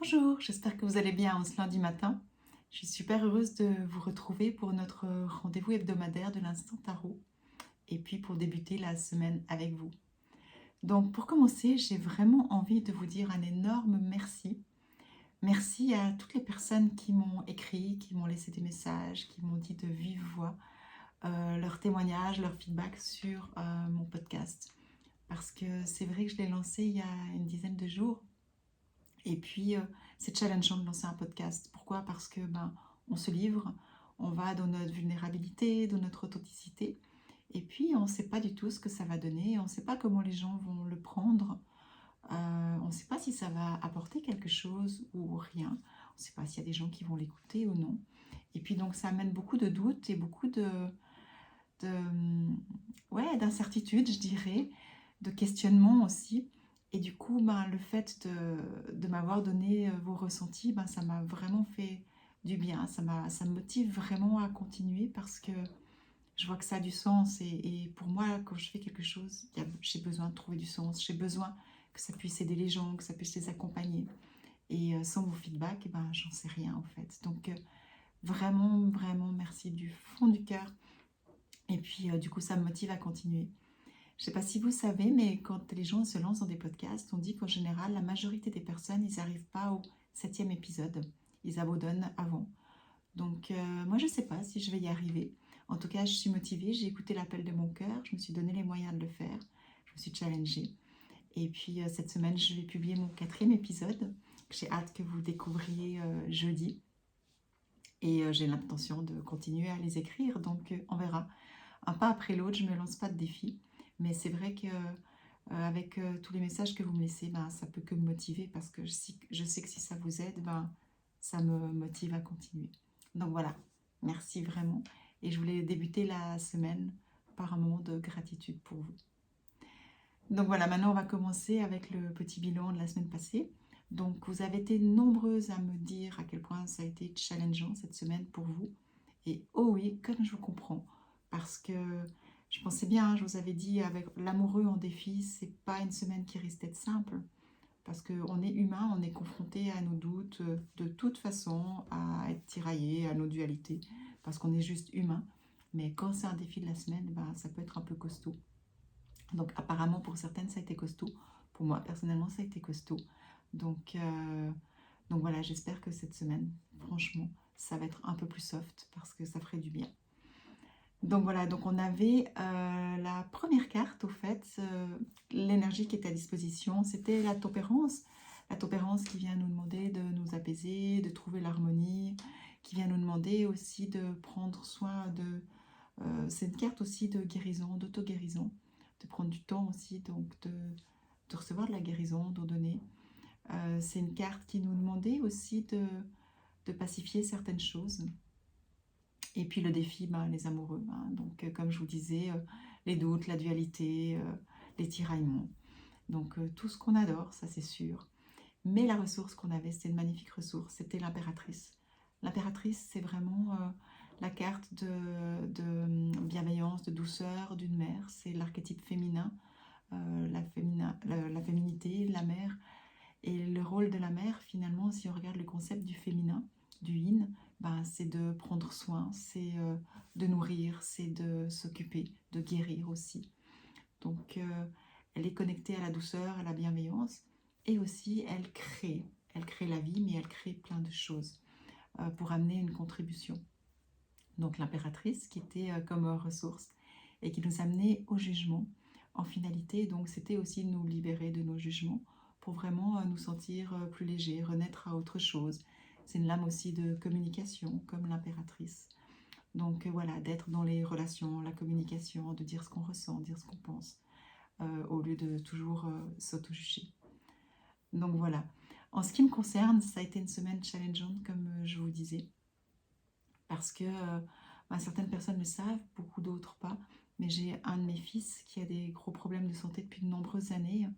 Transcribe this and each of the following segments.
Bonjour, j'espère que vous allez bien en ce lundi matin. Je suis super heureuse de vous retrouver pour notre rendez-vous hebdomadaire de l'Instant Tarot et puis pour débuter la semaine avec vous. Donc pour commencer, j'ai vraiment envie de vous dire un énorme merci. Merci à toutes les personnes qui m'ont écrit, qui m'ont laissé des messages, qui m'ont dit de vive voix leurs témoignages, leur feedback sur mon podcast. Parce que c'est vrai que je l'ai lancé il y a une dizaine de jours. Et puis, c'est challengeant de lancer un podcast. Pourquoi? Parce que on se livre, on va dans notre vulnérabilité, dans notre authenticité. Et puis, on ne sait pas du tout ce que ça va donner. On ne sait pas comment les gens vont le prendre. On ne sait pas si ça va apporter quelque chose ou rien. On ne sait pas s'il y a des gens qui vont l'écouter ou non. Et puis, donc, ça amène beaucoup de doutes et beaucoup de ouais, d'incertitudes, je dirais, de questionnements aussi. Et du coup, le fait de m'avoir donné vos ressentis, ça m'a vraiment fait du bien. Ça me motive vraiment à continuer parce que je vois que ça a du sens. Et pour moi, quand je fais quelque chose, j'ai besoin de trouver du sens. J'ai besoin que ça puisse aider les gens, que ça puisse les accompagner. Et sans vos feedbacks, j'en sais rien en fait. Donc, vraiment, vraiment, merci du fond du cœur. Et puis, du coup, ça me motive à continuer. Je ne sais pas si vous savez, mais quand les gens se lancent dans des podcasts, on dit qu'en général, la majorité des personnes, ils n'arrivent pas au septième épisode. Ils abandonnent avant. Donc, moi, je ne sais pas si je vais y arriver. En tout cas, je suis motivée. J'ai écouté l'appel de mon cœur. Je me suis donné les moyens de le faire. Je me suis challengée. Et puis, cette semaine, je vais publier mon quatrième épisode. J'ai hâte que vous découvriez jeudi. Et j'ai l'intention de continuer à les écrire. Donc, on verra. Un pas après l'autre, je ne me lance pas de défi. Mais c'est vrai que avec tous les messages que vous me laissez, ça peut que me motiver parce que je sais que si ça vous aide, ça me motive à continuer. Donc voilà, merci vraiment. Et je voulais débuter la semaine par un moment de gratitude pour vous. Donc voilà, maintenant on va commencer avec le petit bilan de la semaine passée. Donc vous avez été nombreuses à me dire à quel point ça a été challengeant cette semaine pour vous. Et oh oui, comme je vous comprends, parce que je pensais bien, je vous avais dit, avec l'amoureux en défi, c'est pas une semaine qui risque d'être simple, parce qu'on est humain, on est confronté à nos doutes de toute façon, à être tiraillé, à nos dualités, parce qu'on est juste humain. Mais quand c'est un défi de la semaine, ça peut être un peu costaud. Donc apparemment pour certaines ça a été costaud, pour moi personnellement ça a été costaud. Donc, euh, donc voilà, j'espère que cette semaine, franchement, ça va être un peu plus soft parce que ça ferait du bien. Donc voilà, donc on avait la première carte, au fait, l'énergie qui est à disposition, c'était la tempérance. La tempérance qui vient nous demander de nous apaiser, de trouver l'harmonie, qui vient nous demander aussi de prendre soin de... c'est une carte aussi de guérison, d'auto-guérison, de prendre du temps aussi, donc de recevoir de la guérison, d'en donner. C'est une carte qui nous demandait aussi de pacifier certaines choses. Et puis le défi, les amoureux. Donc, comme je vous disais, les doutes, la dualité, les tiraillements. Donc, tout ce qu'on adore, ça c'est sûr. Mais la ressource qu'on avait, c'était une magnifique ressource, c'était l'impératrice. L'impératrice, c'est vraiment la carte de bienveillance, de douceur d'une mère. C'est l'archétype féminin, la féminité, la mère. Et le rôle de la mère, finalement, si on regarde le concept du féminin, du yin, c'est de prendre soin, c'est de nourrir, c'est de s'occuper, de guérir aussi. Donc, elle est connectée à la douceur, à la bienveillance, et aussi elle crée la vie, mais elle crée plein de choses pour amener une contribution. Donc, l'impératrice qui était comme ressource et qui nous amenait au jugement en finalité. Donc, c'était aussi nous libérer de nos jugements pour vraiment nous sentir plus légers, renaître à autre chose. C'est une lame aussi de communication, comme l'impératrice. Donc voilà, d'être dans les relations, la communication, de dire ce qu'on ressent, dire ce qu'on pense, au lieu de toujours s'auto-juger. Donc voilà. En ce qui me concerne, ça a été une semaine challengeante, comme je vous disais, parce que certaines personnes le savent, beaucoup d'autres pas. Mais j'ai un de mes fils qui a des gros problèmes de santé depuis de nombreuses années.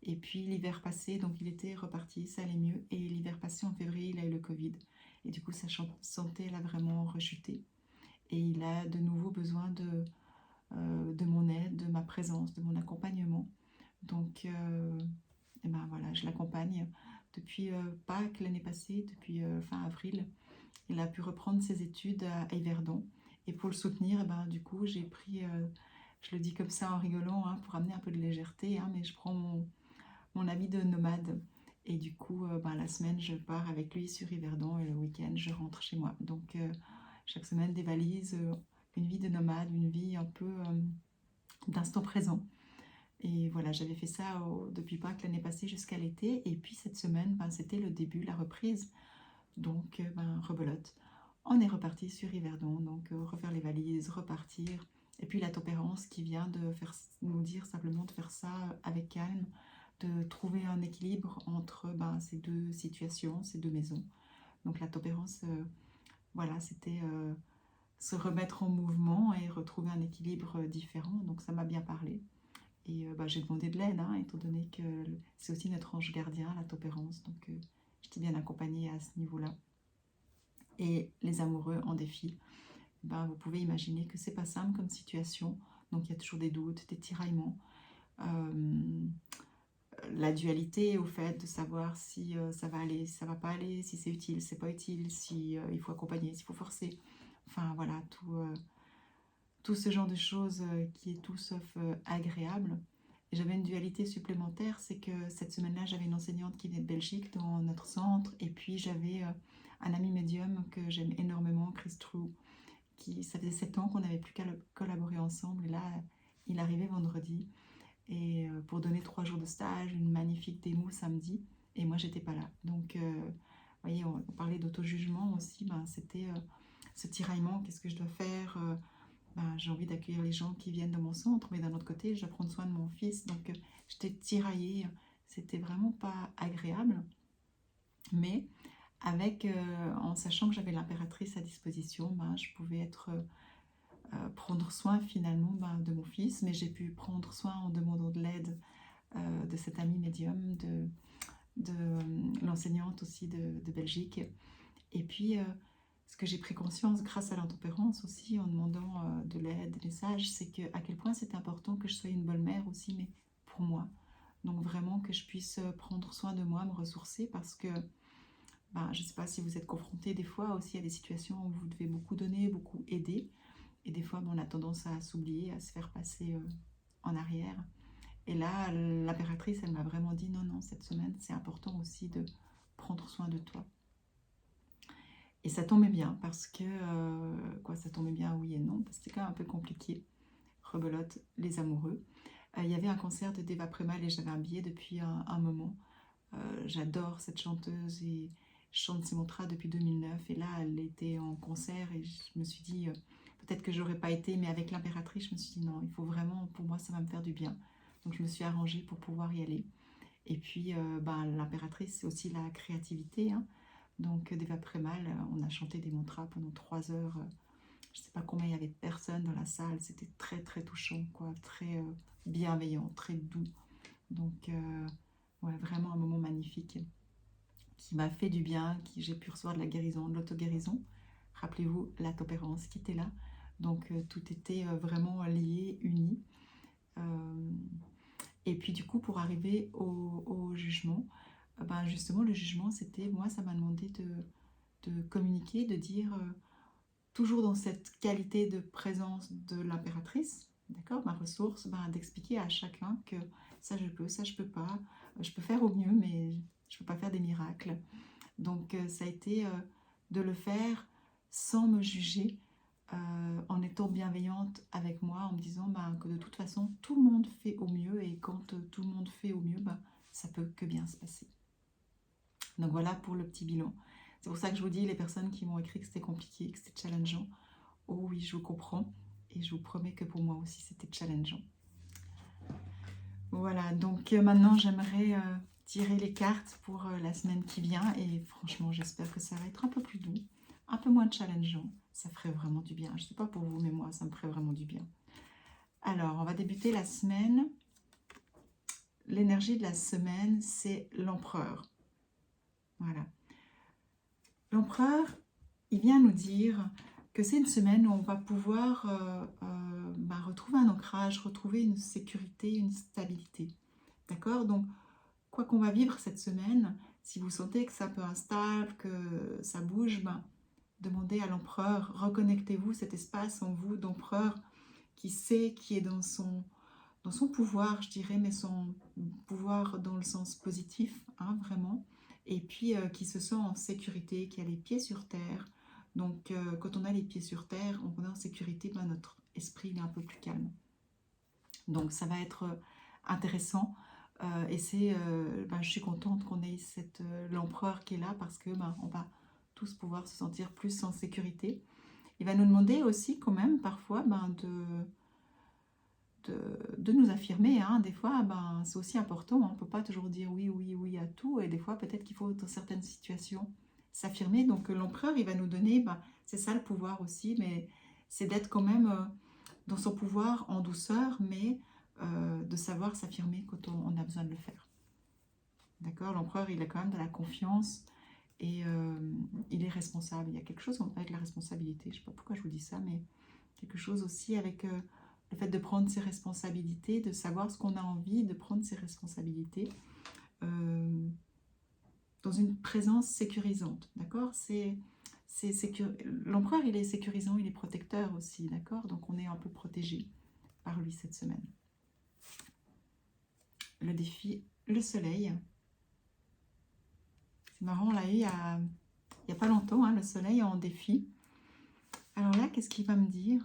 Et puis l'hiver passé, donc il était reparti, ça allait mieux. Et l'hiver passé, en février, il a eu le Covid. Et du coup, sa santé, elle a vraiment rechuté. Et il a de nouveau besoin de mon aide, de ma présence, de mon accompagnement. Donc, et voilà, je l'accompagne depuis Pâques l'année passée, depuis fin avril. Il a pu reprendre ses études à Yverdon. Et pour le soutenir, eh ben, du coup, j'ai pris, je le dis comme ça en rigolant, hein, pour amener un peu de légèreté, hein, mais je prends mon ami de nomade. Et du coup, ben, la semaine, je pars avec lui sur Yverdon et le week-end, je rentre chez moi. Donc, chaque semaine, des valises, une vie de nomade, une vie un peu d'instant présent. Et voilà, j'avais fait ça depuis Pâques l'année passée jusqu'à l'été. Et puis cette semaine, ben, c'était le début, la reprise. Donc, ben, rebelote. On est reparti sur Yverdon. Donc, refaire les valises, repartir. Et puis la tempérance qui vient de nous dire simplement de faire ça avec calme, de trouver un équilibre entre ben, ces deux situations, ces deux maisons. Donc la tempérance, voilà, c'était se remettre en mouvement et retrouver un équilibre différent. Donc ça m'a bien parlé. Et bah, j'ai demandé de l'aide, hein, étant donné que c'est aussi notre ange gardien, la tempérance. Donc j'étais bien accompagnée à ce niveau-là. Et les amoureux en défi, ben, vous pouvez imaginer que c'est pas simple comme situation. Donc il y a toujours des doutes, des tiraillements. La dualité au fait de savoir si ça va aller, si ça va pas aller, si c'est utile, c'est pas utile, si il faut accompagner, s'il faut forcer. Enfin voilà, tout ce genre de choses qui est tout sauf agréable. Et j'avais une dualité supplémentaire, c'est que cette semaine-là, j'avais une enseignante qui venait de Belgique dans notre centre, et puis j'avais un ami médium que j'aime énormément, Chris True, qui ça faisait 7 ans qu'on n'avait plus qu'à collaborer ensemble, et là, il arrivait vendredi, et pour donner 3 jours de stage, une magnifique démo samedi, et moi, j'étais pas là. Donc, vous voyez, on parlait d'auto-jugement aussi, ben, c'était ce tiraillement, qu'est-ce que je dois faire ben, j'ai envie d'accueillir les gens qui viennent de mon centre, mais d'un autre côté, je dois prendre soin de mon fils. Donc, j'étais tiraillée. C'était vraiment pas agréable. Mais en sachant que j'avais l'impératrice à disposition, ben, je pouvais prendre soin finalement ben, de mon fils. Mais j'ai pu prendre soin en demandant de l'aide de cet ami médium, de l'enseignante aussi de Belgique. Et puis, ce que j'ai pris conscience grâce à l'intempérance aussi, en demandant de l'aide, des messages, c'est que à quel point c'est important que je sois une bonne mère aussi, mais pour moi. Donc vraiment que je puisse prendre soin de moi, me ressourcer, parce que ben, je ne sais pas si vous êtes confrontés des fois aussi à des situations où vous devez beaucoup donner, beaucoup aider. Et des fois, ben, on a tendance à s'oublier, à se faire passer en arrière. Et là, l'impératrice, elle m'a vraiment dit, non, non, cette semaine, c'est important aussi de prendre soin de toi. Et ça tombait bien parce que, quoi, ça tombait bien, oui et non, parce que c'était quand même un peu compliqué. Rebelote, les amoureux. Il y avait un concert de Deva Premal et j'avais un billet depuis un moment. J'adore cette chanteuse et je chante ses mantras depuis 2009. Et là, elle était en concert et je me suis dit, peut-être que j'aurais pas été, mais avec l'impératrice, je me suis dit non, il faut vraiment, pour moi, ça va me faire du bien. Donc je me suis arrangée pour pouvoir y aller. Et puis, ben, l'impératrice, c'est aussi la créativité, hein. Donc, Deva Premal, on a chanté des mantras pendant 3 heures. Je ne sais pas combien il y avait de personnes dans la salle. C'était très, très touchant, quoi. Très bienveillant, très doux. Donc, ouais, vraiment un moment magnifique qui m'a fait du bien, qui j'ai pu recevoir de la guérison, de l'auto-guérison. Rappelez-vous la tempérance qui était là. Donc, tout était vraiment lié, uni. Et puis, du coup, pour arriver au jugement, ben justement, le jugement, c'était, moi, ça m'a demandé de communiquer, de dire, toujours dans cette qualité de présence de l'impératrice, d'accord, ma ressource, ben, d'expliquer à chacun que ça je peux pas, je peux faire au mieux, mais je peux pas faire des miracles. Donc, ça a été de le faire sans me juger, en étant bienveillante avec moi, en me disant ben, que de toute façon, tout le monde fait au mieux, et quand tout le monde fait au mieux, ben, ça peut que bien se passer. Donc voilà pour le petit bilan. C'est pour ça que je vous dis, les personnes qui m'ont écrit que c'était compliqué, que c'était challengeant, oh oui, je vous comprends. Et je vous promets que pour moi aussi, c'était challengeant. Voilà, donc maintenant, j'aimerais tirer les cartes pour la semaine qui vient. Et franchement, j'espère que ça va être un peu plus doux, un peu moins challengeant. Ça ferait vraiment du bien. Je ne sais pas pour vous, mais moi, ça me ferait vraiment du bien. Alors, on va débuter la semaine. L'énergie de la semaine, c'est l'empereur. Voilà. L'empereur, il vient nous dire que c'est une semaine où on va pouvoir retrouver un ancrage, retrouver une sécurité, une stabilité. D'accord? Donc, quoi qu'on va vivre cette semaine, Si vous sentez que c'est un peu instable, que ça bouge, ben, demandez à l'empereur, reconnectez-vous cet espace en vous d'empereur qui sait, qui est dans son pouvoir, je dirais, mais son pouvoir dans le sens positif, hein, vraiment, et puis qui se sent en sécurité, qui a les pieds sur terre. Donc, quand on a les pieds sur terre, on est en sécurité, ben, notre esprit il est un peu plus calme. Donc, ça va être intéressant. Et ben, je suis contente qu'on ait l'empereur qui est là parce que ben, on va tous pouvoir se sentir plus en sécurité. Il va nous demander aussi quand même parfois ben, de nous affirmer. Hein. Des fois, ben, c'est aussi important. Hein. On ne peut pas toujours dire oui, oui, oui à tout. Et des fois, peut-être qu'il faut, dans certaines situations, s'affirmer. Donc, l'empereur, il va nous donner, ben, c'est ça le pouvoir aussi, mais c'est d'être quand même dans son pouvoir en douceur, mais de savoir s'affirmer quand on a besoin de le faire. D'accord? L'empereur, il a quand même de la confiance et il est responsable. Il y a quelque chose avec la responsabilité. Je ne sais pas pourquoi je vous dis ça, mais quelque chose aussi avec le fait de prendre ses responsabilités, de savoir ce qu'on a envie, de prendre ses responsabilités euh, dans une présence sécurisante. D'accord? L'empereur, il est sécurisant, il est protecteur aussi. D'accord? Donc on est un peu protégé par lui cette semaine. Le défi, le soleil. C'est marrant, on l'a eu il y a pas longtemps, hein, le soleil en défi. Alors là, qu'est-ce qu'il va me dire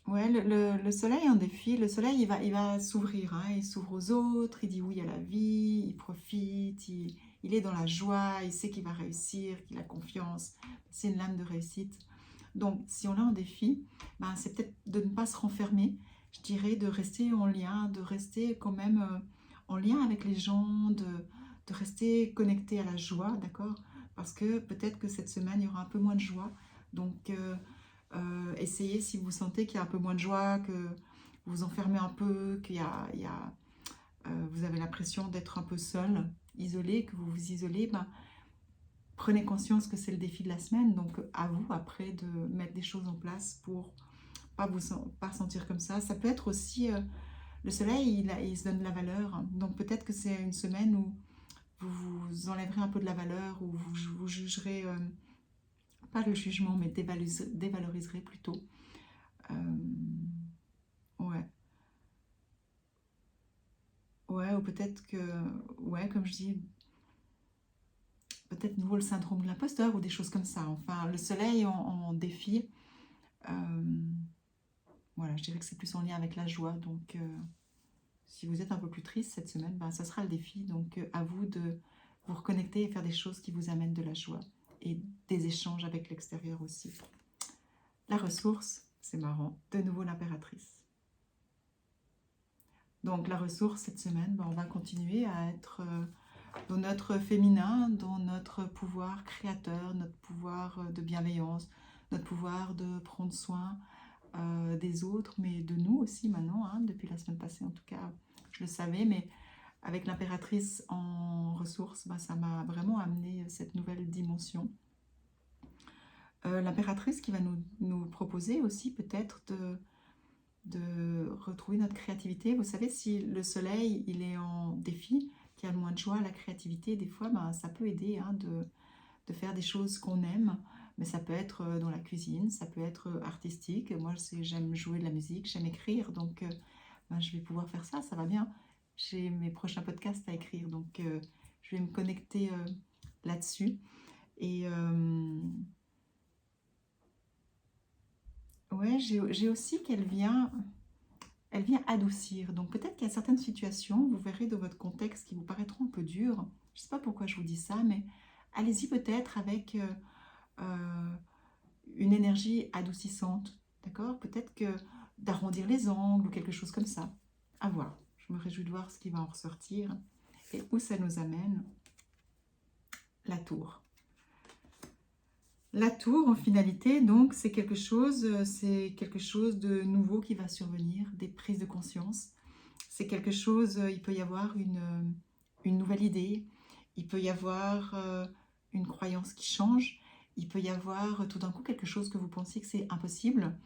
Ouais, le soleil en défi, le soleil il va s'ouvrir, hein, il s'ouvre aux autres, il dit oui à la vie, il profite, il est dans la joie, il sait qu'il va réussir, qu'il a confiance, c'est une lame de réussite. Donc si on l'a en défi, ben, c'est peut-être de ne pas se renfermer, je dirais de rester en lien, de rester quand même en lien avec les gens, de rester connecté à la joie, d'accord? Parce que peut-être que cette semaine il y aura un peu moins de joie, donc essayez si vous sentez qu'il y a un peu moins de joie, que vous vous enfermez un peu, vous avez l'impression d'être un peu seul, isolé, que vous vous isolez, ben, prenez conscience que c'est le défi de la semaine. Donc à vous après de mettre des choses en place pour pas sentir comme ça. Ça peut être aussi, le soleil, il se donne de la valeur. Donc peut-être que c'est une semaine où vous enlèverez un peu de la valeur, où vous jugerez, pas le jugement, mais dévaloriserez plutôt. Euh, ouais. Ouais, ou peut-être que, ouais, comme je dis, peut-être nouveau le syndrome de l'imposteur ou des choses comme ça. Enfin, le soleil en défi, euh, voilà, je dirais que c'est plus en lien avec la joie. Donc, si vous êtes un peu plus triste cette semaine, ben, ça sera le défi. Donc, à vous de vous reconnecter et faire des choses qui vous amènent de la joie et des échanges avec l'extérieur aussi. La ressource, c'est marrant, de nouveau l'impératrice. Donc, la ressource cette semaine, ben, on va continuer à être dans notre féminin, dans notre pouvoir créateur, notre pouvoir de bienveillance, notre pouvoir de prendre soin des autres, mais de nous aussi maintenant, hein, depuis la semaine passée en tout cas, je le savais, mais avec l'impératrice en ressources, ben, ça m'a vraiment amené cette nouvelle dimension. L'impératrice qui va nous proposer aussi peut-être de retrouver notre créativité. Vous savez, si le soleil il est en défi, qu'il y a moins de joie, la créativité, des fois, ben, ça peut aider hein, de faire des choses qu'on aime, mais ça peut être dans la cuisine, ça peut être artistique. Moi, j'aime jouer de la musique, j'aime écrire, donc ben, je vais pouvoir faire ça, ça va bien. J'ai mes prochains podcasts à écrire, donc je vais me connecter là-dessus. Et ouais, j'ai aussi elle vient adoucir. Donc peut-être qu'il y a certaines situations, vous verrez dans votre contexte, qui vous paraîtront un peu dures. Je ne sais pas pourquoi je vous dis ça, mais allez-y peut-être avec euh, une énergie adoucissante, d'accord? Peut-être que d'arrondir les angles ou quelque chose comme ça. À voir. Je me réjouis de voir ce qui va en ressortir et où ça nous amène. La tour. La tour, en finalité, donc, c'est quelque chose de nouveau qui va survenir, des prises de conscience. C'est quelque chose, il peut y avoir une nouvelle idée, il peut y avoir une croyance qui change, il peut y avoir tout d'un coup quelque chose que vous pensiez que c'est impossible.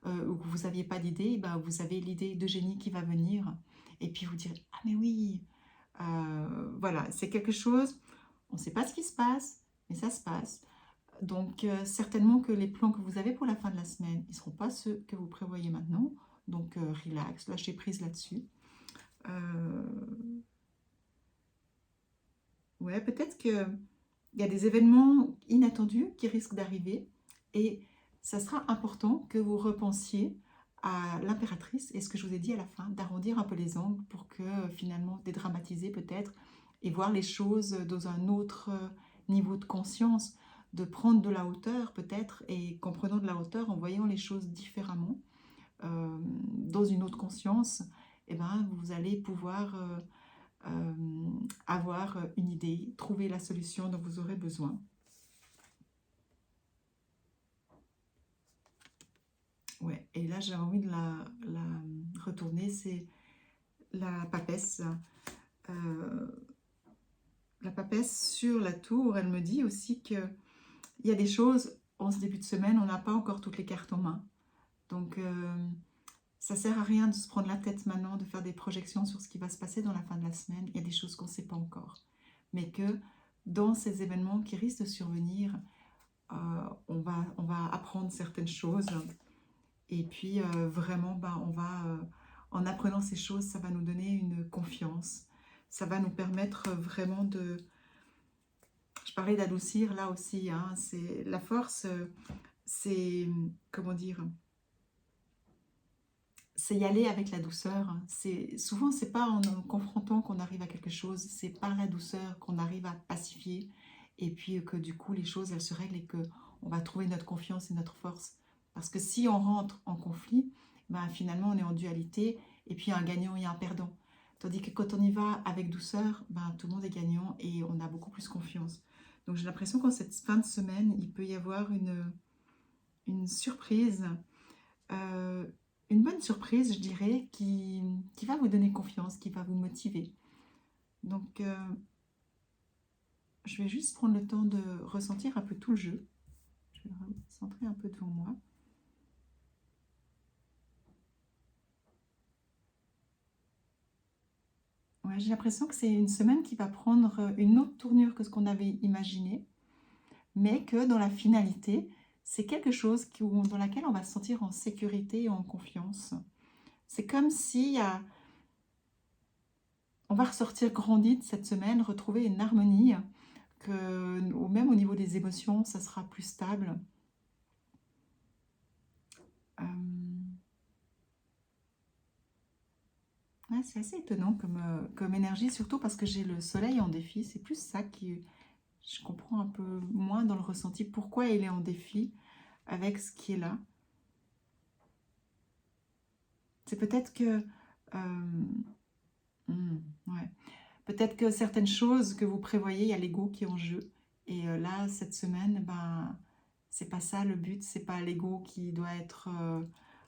ou que vous n'aviez pas d'idée, ben, vous avez l'idée de génie qui va venir. Et puis vous direz, ah mais oui, voilà, c'est quelque chose, on ne sait pas ce qui se passe, mais ça se passe. Donc certainement que les plans que vous avez pour la fin de la semaine, ils ne seront pas ceux que vous prévoyez maintenant. Donc relax, lâchez prise là-dessus. Euh, ouais, peut-être qu'il y a des événements inattendus qui risquent d'arriver et ça sera important que vous repensiez à l'impératrice et ce que je vous ai dit à la fin, d'arrondir un peu les angles pour que finalement dédramatiser peut-être et voir les choses dans un autre niveau de conscience, de prendre de la hauteur peut-être et qu'en prenant de la hauteur, en voyant les choses différemment, dans une autre conscience, eh ben, vous allez pouvoir avoir une idée, trouver la solution dont vous aurez besoin. Ouais, et là j'ai envie de la retourner, c'est la papesse. Euh, la papesse sur la tour, elle me dit aussi qu'il y a des choses, en ce début de semaine, on n'a pas encore toutes les cartes en main. Donc ça sert à rien de se prendre la tête maintenant, de faire des projections sur ce qui va se passer dans la fin de la semaine. Il y a des choses qu'on ne sait pas encore. Mais que dans ces événements qui risquent de survenir, on va apprendre certaines choses. Et puis vraiment, ben, en apprenant ces choses, ça va nous donner une confiance. Ça va nous permettre vraiment de... Je parlais d'adoucir là aussi. Hein, c'est la force, c'est... Comment dire, c'est y aller avec la douceur. Souvent, c'est pas en nous confrontant qu'on arrive à quelque chose, c'est par la douceur qu'on arrive à pacifier et puis que du coup les choses elles se règlent et que on va trouver notre confiance et notre force. Parce que si on rentre en conflit, ben finalement on est en dualité et puis il y a un gagnant et un perdant. Tandis que quand on y va avec douceur, ben tout le monde est gagnant et on a beaucoup plus confiance. Donc j'ai l'impression qu'en cette fin de semaine, il peut y avoir une surprise euh, une bonne surprise, je dirais, qui va vous donner confiance, qui va vous motiver. Donc, je vais juste prendre le temps de ressentir un peu tout le jeu. Je vais le centrer un peu devant moi. Ouais, j'ai l'impression que c'est une semaine qui va prendre une autre tournure que ce qu'on avait imaginé, mais que dans la finalité, c'est quelque chose dans laquelle on va se sentir en sécurité et en confiance. C'est comme si on va ressortir grandi de cette semaine, retrouver une harmonie, ou même au niveau des émotions, ça sera plus stable. Euh, ouais, c'est assez étonnant comme énergie, surtout parce que j'ai le soleil en défi. C'est plus ça qui... Je comprends un peu moins dans le ressenti pourquoi il est en défi avec ce qui est là. C'est peut-être que... euh, ouais. Peut-être que certaines choses que vous prévoyez, il y a l'ego qui est en jeu. Et là, cette semaine, ben, c'est pas ça le but, c'est pas l'ego qui doit être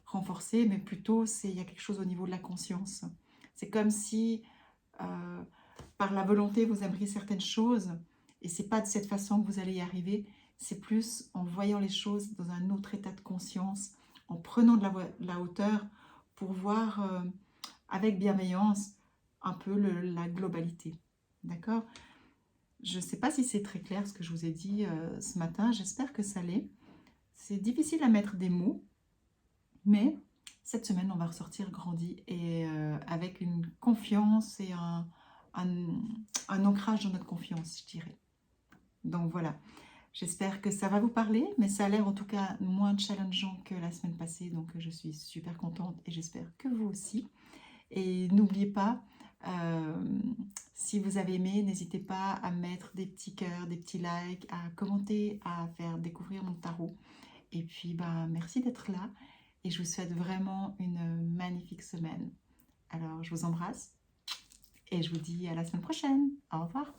renforcé, mais plutôt il y a quelque chose au niveau de la conscience. C'est comme si euh, par la volonté vous aimeriez certaines choses, et c'est pas de cette façon que vous allez y arriver, c'est plus en voyant les choses dans un autre état de conscience, en prenant de la hauteur pour voir avec bienveillance un peu la globalité. D'accord? Je ne sais pas si c'est très clair ce que je vous ai dit ce matin, j'espère que ça l'est. C'est difficile à mettre des mots, mais cette semaine, on va ressortir grandi et avec une confiance et un ancrage dans notre confiance, je dirais. Donc voilà, j'espère que ça va vous parler, mais ça a l'air en tout cas moins challengeant que la semaine passée, donc je suis super contente et j'espère que vous aussi. Et n'oubliez pas, euh, si vous avez aimé, n'hésitez pas à mettre des petits cœurs, des petits likes, à commenter, à faire découvrir mon tarot. Et puis, ben, merci d'être là et je vous souhaite vraiment une magnifique semaine. Alors, je vous embrasse et je vous dis à la semaine prochaine. Au revoir.